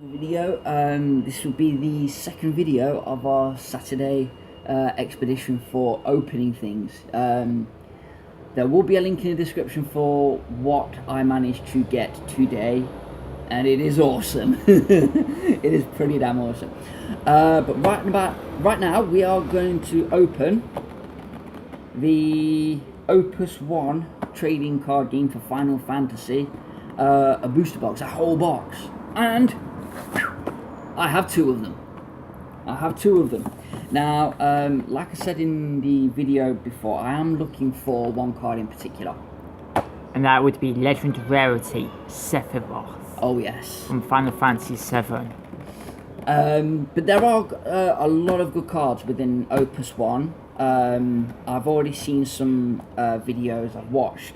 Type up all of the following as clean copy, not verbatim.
Video. This will be the second video of our Saturday expedition for opening things. There will be a link in the description for what I managed to get today, and it is awesome. It is pretty damn awesome. But right now we are going to open the Opus 1 trading card game for Final Fantasy, a booster box, a whole box, and I have two of them. Now, like I said in the video before, I am looking for one card in particular. And that would be Legend Rarity Sephiroth. Oh yes. From Final Fantasy VII. But there are a lot of good cards within Opus 1. I've already seen some videos I've watched.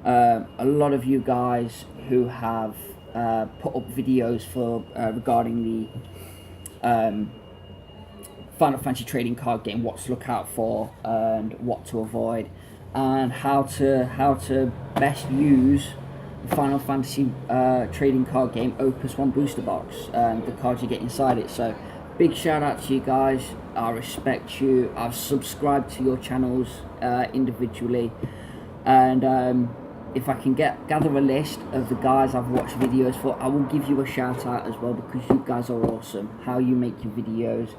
A lot of you guys who have put up videos for regarding the Final Fantasy trading card game, what to look out for and what to avoid, and how to best use the Final Fantasy trading card game Opus 1 booster box and the cards you get inside it. So big shout out to you guys. I respect you. I've subscribed to your channels individually, and if I can gather a list of the guys I've watched videos for, I will give you a shout out as well, because you guys are awesome. How you make your videos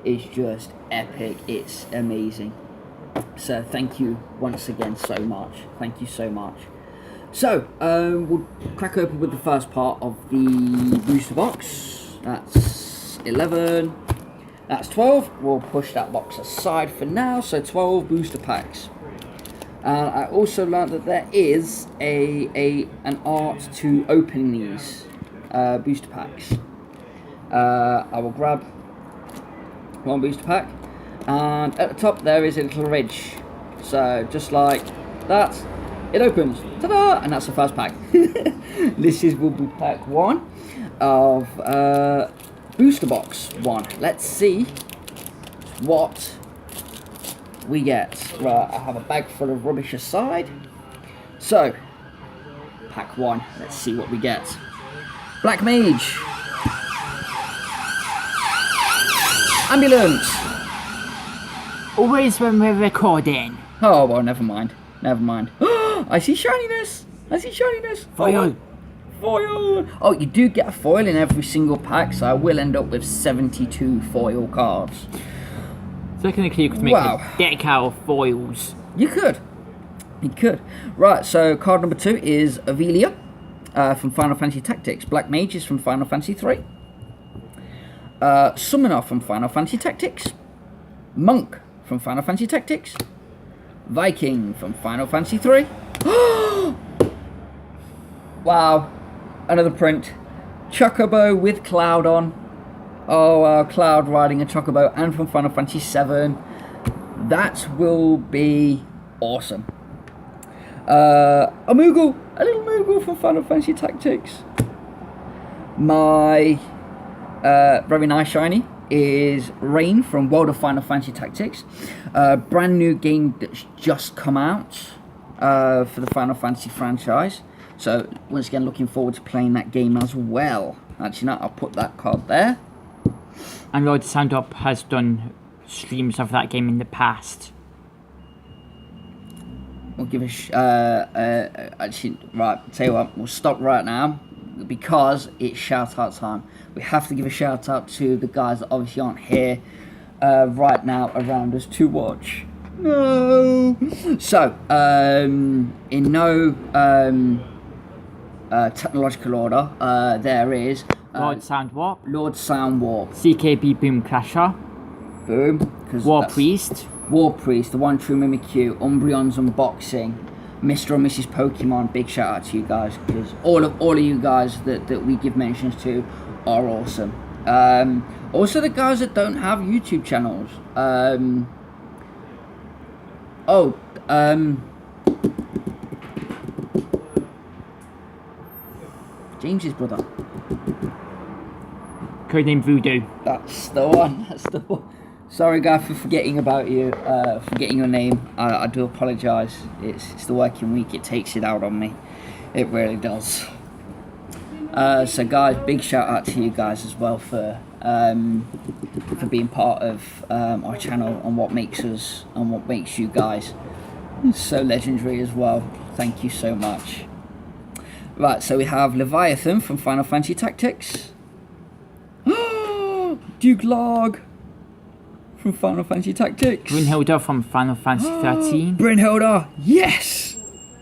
is just epic. It's amazing. So thank you once again so much. Thank you so much. So we'll crack open with the first part of the booster box. That's 11. That's 12. We'll push that box aside for now. So 12 booster packs. And I also learned that there is an art to opening these booster packs. I will grab one booster pack, and at the top there is a little ridge. So just like that, it opens. Ta-da! And that's the first pack. This will be pack 1 of booster box 1. Let's see what we get. Right, I have a bag full of rubbish aside. So, pack 1. Let's see what we get. Black Mage, Ambulance. Always when we're recording. Oh well, never mind. I see shininess. Foil. Foil. Oh, you do get a foil in every single pack, so I will end up with 72 foil cards. Technically, you could make a deck out of foils. You could. Right, so card number 2 is Avelia from Final Fantasy Tactics. Black Mage is from Final Fantasy 3. Summoner from Final Fantasy Tactics. Monk from Final Fantasy Tactics. Viking from Final Fantasy 3. Wow, another print. Chocobo with Cloud on. Oh, Cloud riding a Chocobo, and from Final Fantasy 7. That will be awesome. A little Moogle from Final Fantasy Tactics. My very nice shiny is Rain from World of Final Fantasy Tactics. Brand new game that's just come out for the Final Fantasy franchise. So once again, looking forward to playing that game as well. Actually, no, I'll put that card there. And Lord Sandop has done streams of that game in the past. We'll give actually, right, tell you what, we'll stop right now, because it's shout out time. We have to give a shout out to the guys that obviously aren't here right now around us to watch. No. So, in no technological order, there is Lord Soundwarp. Lord Soundwarp. CKB Boom Crasher. Boom. War Priest. War Priest, the one true Mimikyu, Umbreon's Unboxing, Mr. and Mrs. Pokemon. Big shout out to you guys, because all of you guys that we give mentions to are awesome. Also the guys that don't have YouTube channels. James's brother. Codename Voodoo. That's the one. Sorry, guys, for forgetting about you, forgetting your name. I do apologise. It's the working week. It takes it out on me. It really does. So guys, big shout out to you guys as well for being part of our channel and what makes us and what makes you guys so legendary as well. Thank you so much. Right, so we have Leviathan from Final Fantasy Tactics. Duke Log from Final Fantasy Tactics. Brynhilda from Final Fantasy 13. Brynhilda, yes!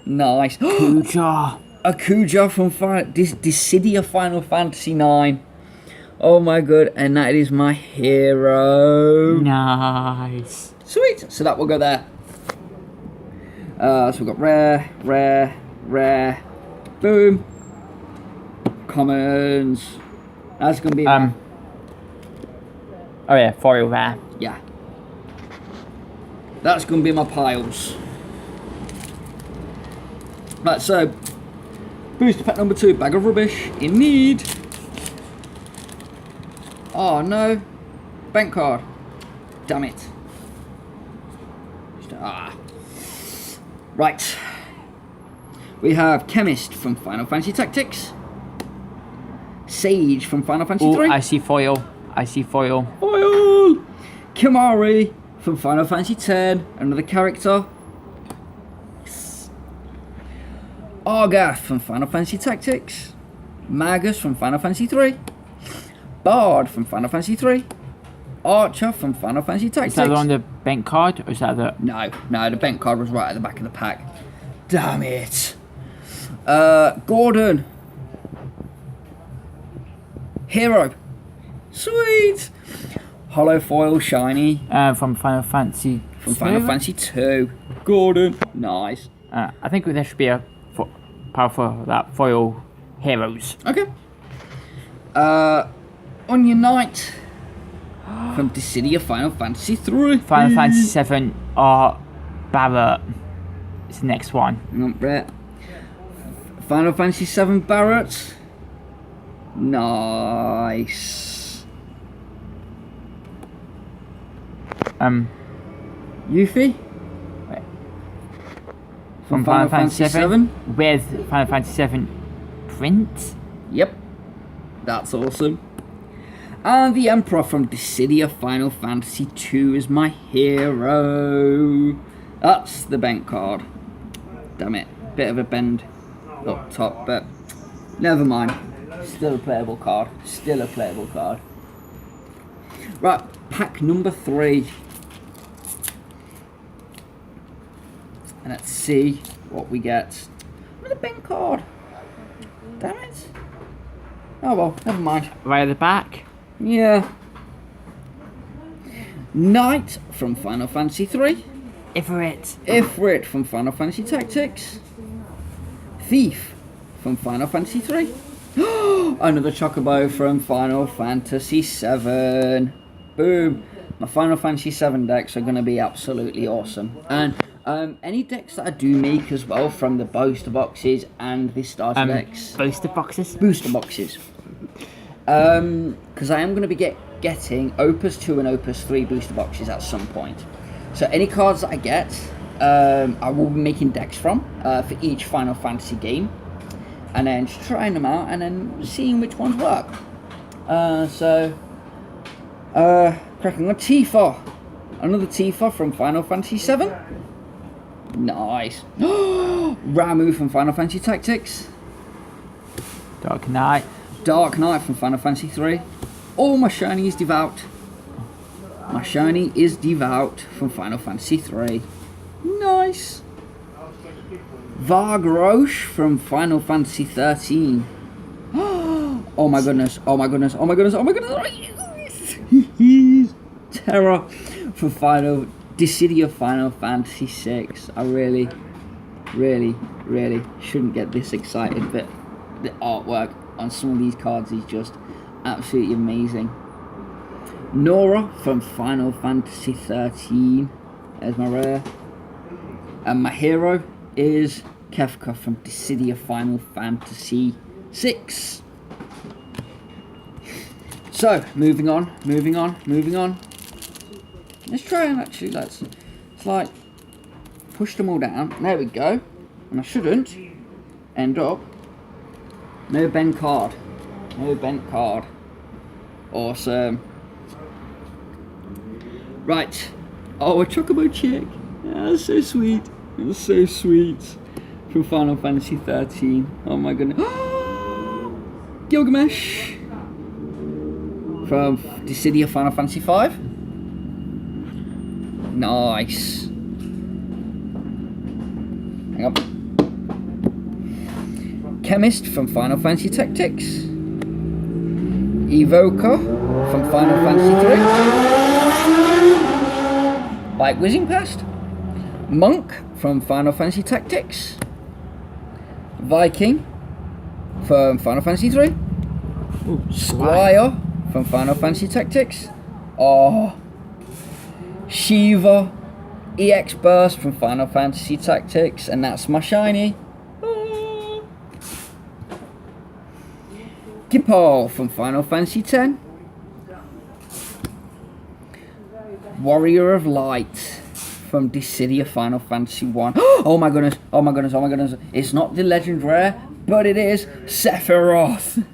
Nice. Kuja. A Kuja from Dissidia Final Fantasy 9. Oh my god, and that is my hero. Nice. Sweet, so that will go there. So we've got rare, rare, rare, boom. Commons. That's going to be... Oh yeah, foil rare. Yeah. That's going to be my piles. Right, so... Booster pack number 2, bag of rubbish, in need. Oh no, bank card. Damn it. Right. We have Chemist from Final Fantasy Tactics. Sage from Final Fantasy 3. I see foil. I see foil. Foil! Kimari from Final Fantasy 10. Another character. Argath from Final Fantasy Tactics. Magus from Final Fantasy 3. Bard from Final Fantasy 3. Archer from Final Fantasy Tactics. Is that on the bank card or is that the... No, the bank card was right at the back of the pack. Damn it. Gordon. Hero. Sweet. Hollow foil shiny. From Final Fantasy... From Final Fantasy 2. Gordon. Nice. I think there should be a powerful that foil heroes. Okay. Onion Knight from Dissidia Final Fantasy 3. Final Fantasy 7 Barrett is the next one. Not bad. Final Fantasy 7 Barrett. Nice. Yuffie. From Final Fantasy 7 with Final Fantasy 7 print. Yep. That's awesome. And the Emperor from Dissidia Final Fantasy 2 is my hero. That's the bank card. Damn it. Bit of a bend up top, but never mind. Still a playable card. Still a playable card. Right, pack number 3. And let's see what we get. Another bank card. Damn it. Oh well, never mind. Right at the back. Yeah. Knight from Final Fantasy 3. Ifrit from Final Fantasy Tactics. Thief from Final Fantasy 3. Another Chocobo from Final Fantasy 7. Boom. My Final Fantasy 7 decks are going to be absolutely awesome. And any decks that I do make as well from the booster boxes and the starter decks. Booster boxes? Booster boxes. Because I am going to be getting Opus 2 and Opus 3 booster boxes at some point. So any cards that I get, I will be making decks from for each Final Fantasy game. And then just trying them out and then seeing which ones work. Cracking on Tifa. Another Tifa from Final Fantasy 7. Nice. Ramu from Final Fantasy Tactics. Dark Knight from Final Fantasy 3. Oh, my shiny is Devout. My shiny is Devout from Final Fantasy 3. Nice. Vargrosh from Final Fantasy 13. Oh my goodness, oh my goodness, oh my goodness, oh my goodness. Terra from Dissidia Final Fantasy 6. I really shouldn't get this excited, but the artwork on some of these cards is just absolutely amazing. Nora from Final Fantasy 13. There's my rare. And my hero is Kefka from Dissidia Final Fantasy 6. So, moving on. Let's try and actually, let's like push them all down. There we go. And I shouldn't end up no Ben card. No bent card. Awesome. Right. Oh, a Chocobo chick. Yeah, that's so sweet. That's so sweet. From Final Fantasy 13. Oh my goodness. Gilgamesh. From Dissidia Final Fantasy 5. Nice. Hang on. Chemist from Final Fantasy Tactics. Evoker from Final Fantasy 3. Bike whizzing past. Monk from Final Fantasy Tactics. Viking from Final Fantasy 3. Ooh, Squire from Final Fantasy Tactics. Oh. Shiva EX Burst from Final Fantasy Tactics, and that's my shiny. Oh. Gipal from Final Fantasy X. Warrior of Light from Dissidia Final Fantasy 1. Oh my goodness, oh my goodness, oh my goodness. It's not the legend rare, but it is Sephiroth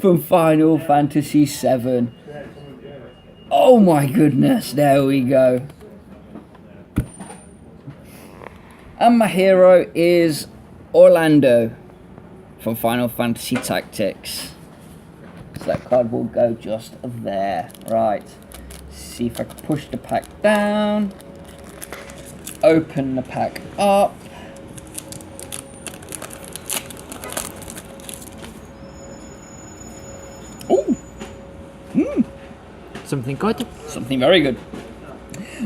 from Final Fantasy 7. Oh my goodness, there we go. And my hero is Orlando from Final Fantasy Tactics. So that card will go just there. Right. See if I can push the pack down. Open the pack up. Ooh. Something good. Something very good.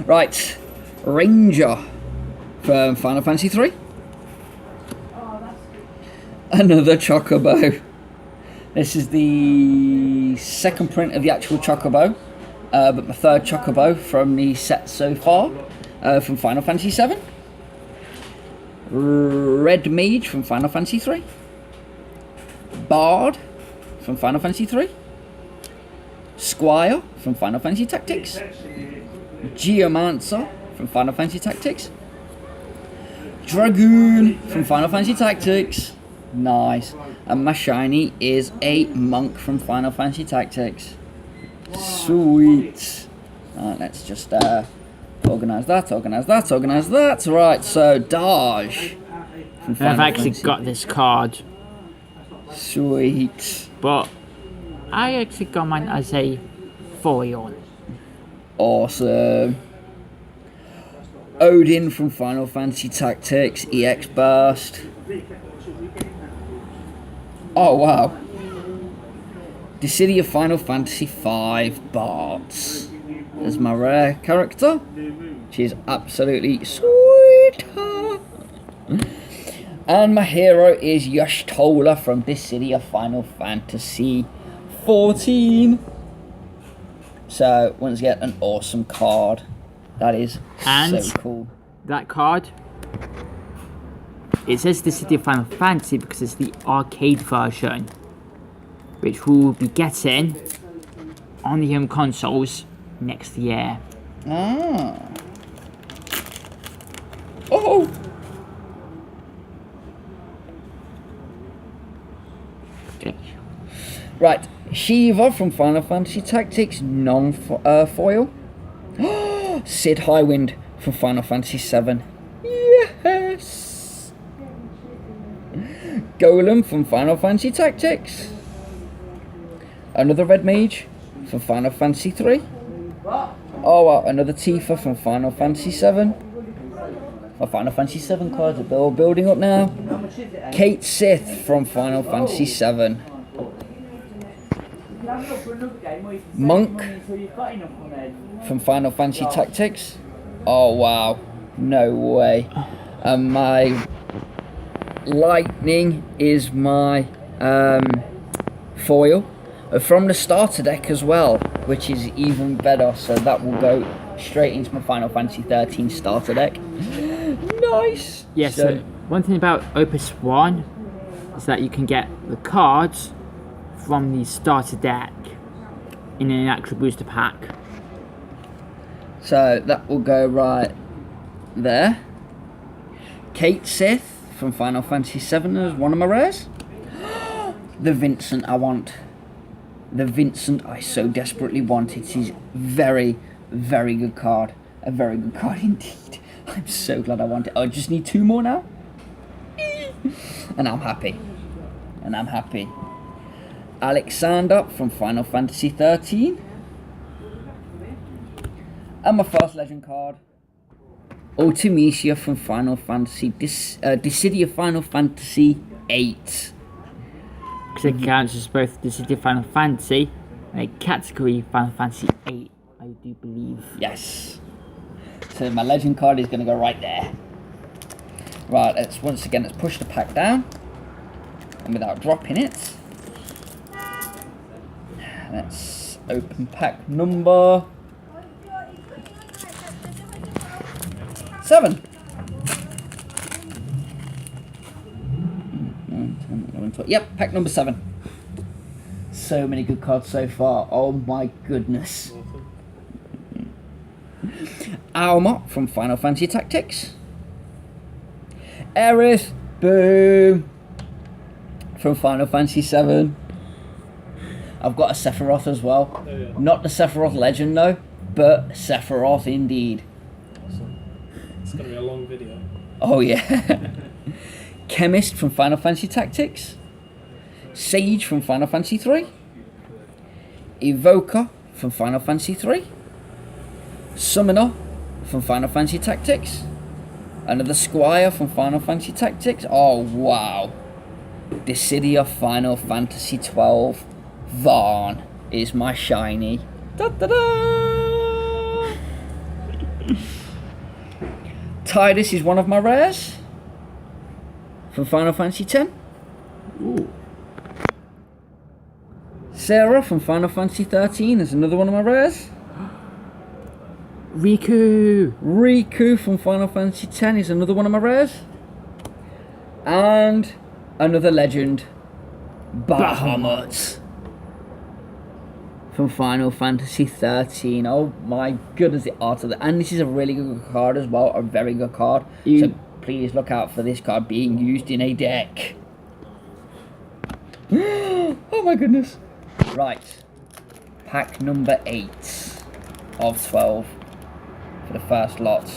Right. Ranger from Final Fantasy 3. Another Chocobo. This is the second print of the actual Chocobo, but my third Chocobo from the set so far, from Final Fantasy 7. Red Mage from Final Fantasy 3. Bard from Final Fantasy 3. Squire from Final Fantasy Tactics. Geomancer from Final Fantasy Tactics. Dragoon from Final Fantasy Tactics. Nice. And my shiny is a Monk from Final Fantasy Tactics. Sweet. Alright, let's just organise that, organise that, organise that. Right, so Daj from Final I've actually Fantasy. got this card, Sweet. but I actually got mine as a foil. Awesome. Odin from Final Fantasy Tactics, EX Burst. Oh wow. Dissidia Final Fantasy 5 Barts. There's my rare character. She's absolutely sweet. And my hero is Y'shtola from Dissidia Final Fantasy 14. So once again, an awesome card. That is And so cool. that card, it says Dissidia Final Fantasy because it's the arcade version, which we'll be getting on the home consoles next year. Ah. Oh. Okay. Right. Shiva from Final Fantasy Tactics, non-foil. Sid Highwind from Final Fantasy 7. Yes. Golem from Final Fantasy Tactics. Another Red Mage from Final Fantasy 3. Oh wow, another Tifa from Final Fantasy 7. My Final Fantasy 7 cards are building up now. Kate Sith from Final Fantasy 7. Monk from Final Fantasy Tactics. Oh wow, no way. And my Lightning is my foil from the starter deck as well, which is even better. So that will go straight into my Final Fantasy 13 starter deck. Nice. Yes, so one thing about Opus 1 is that you can get the cards from the starter deck in an actual booster pack. So that will go right there. Kate Sith from Final Fantasy 7 is one of my rares. the Vincent I want. The Vincent I so desperately want. It is very, very good card. A very good card indeed. I'm so glad I want it. I just need 2 more now. And I'm happy. And I'm happy. Alexander from Final Fantasy 13. And my first legend card. Ultimisia from Final Fantasy. Dissidia Final Fantasy 8. Because it counts as both the City of Final Fantasy and a category Final Fantasy 8, I do believe. Yes. So my legend card is going to go right there. Right, let's push the pack down. And without dropping it, let's open pack number 7. 11, 12. Yep, pack number 7. So many good cards so far. Oh my goodness. Alma from Final Fantasy Tactics. Aerith, boom, from Final Fantasy 7. I've got a Sephiroth as well. Oh, yeah. Not the Sephiroth legend though, but Sephiroth indeed. Awesome. It's going to be a long video. Oh yeah. Chemist from Final Fantasy Tactics. Sage from Final Fantasy 3. Evoker from Final Fantasy 3. Summoner from Final Fantasy Tactics. Another Squire from Final Fantasy Tactics. Oh wow. Dissidia Final Fantasy 12. Vaughn is my shiny. Da da da! Tidus is one of my rares. From Final Fantasy 10. Ooh. Sarah from Final Fantasy 13 is another one of my rares. Riku from Final Fantasy 10 is another one of my rares. And another legend, Bahamut from Final Fantasy 13. Oh my goodness, the art of that. And this is a really good card as well, a very good card. So please look out for this card being used in a deck. Oh my goodness. Right. Pack number 8 of 12 for the first lot.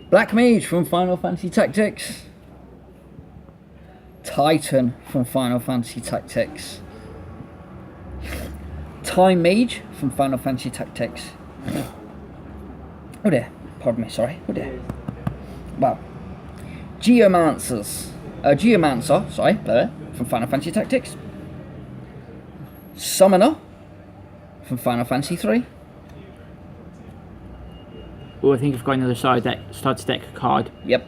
Black Mage from Final Fantasy Tactics. Titan from Final Fantasy Tactics. Time Mage from Final Fantasy Tactics. Oh dear, pardon me, sorry. Oh dear. Wow. Geomancer, sorry, there, from Final Fantasy Tactics. Summoner from Final Fantasy 3. Oh, I think I've got another starter deck card. Yep.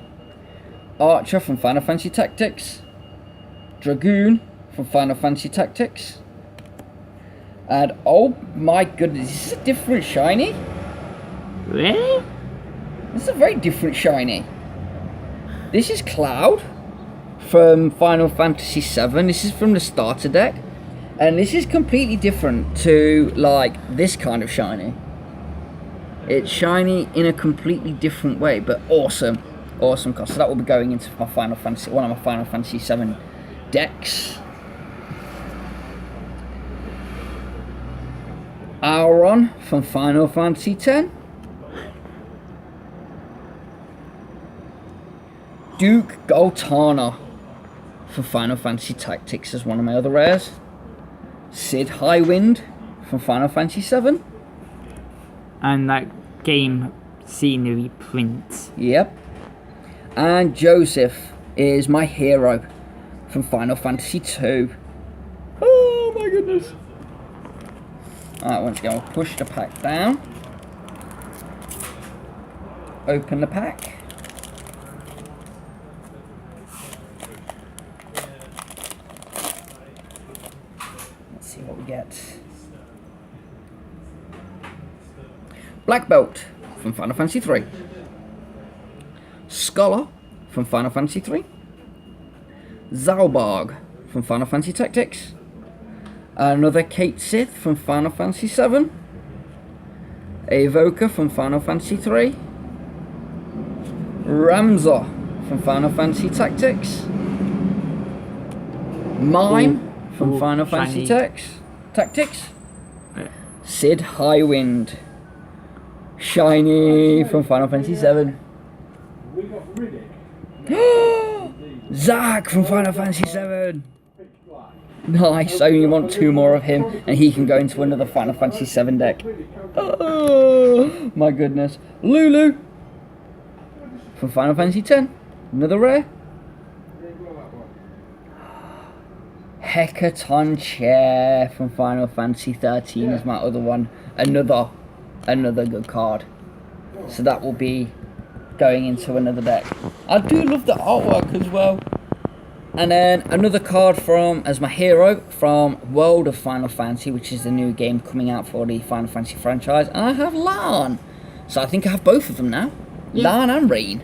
Archer from Final Fantasy Tactics. Dragoon from Final Fantasy Tactics. And oh my goodness, this is a different shiny. Really? This is a very different shiny. This is Cloud from Final Fantasy 7. This is from the starter deck. And this is completely different to like this kind of shiny. It's shiny in a completely different way, but awesome. Awesome card. So that will be going into my Final Fantasy, one of my Final Fantasy 7 decks. Auron from Final Fantasy 10. Duke Goltana from Final Fantasy Tactics as one of my other rares. Sid Highwind from Final Fantasy 7. And that game scenery print. Yep. And Joseph is my hero from Final Fantasy 2. Oh my goodness. Alright, once again, I'll push the pack down. Open the pack. Let's see what we get. Black Belt from Final Fantasy 3. Scholar from Final Fantasy 3. Zalbarg from Final Fantasy Tactics. Another Kate Sith from Final Fantasy 7. Evoker from Final Fantasy 3. Ramza from Final Fantasy Tactics. Mime from Final Fantasy Tactics. Sid Highwind. Shiny from Final Fantasy 7. Zack from Final Fantasy 7. Nice, I only want 2 more of him and he can go into another Final Fantasy 7 deck. Oh my goodness. Lulu from Final Fantasy 10. Another rare. Hecaton Chair from Final Fantasy 13 is my other one. Another good card. So that will be going into another deck. I do love the artwork as well. And then another card as my hero from World of Final Fantasy, which is the new game coming out for the Final Fantasy franchise. And I have Lan. So I think I have both of them now. Yeah. Lan and Rain.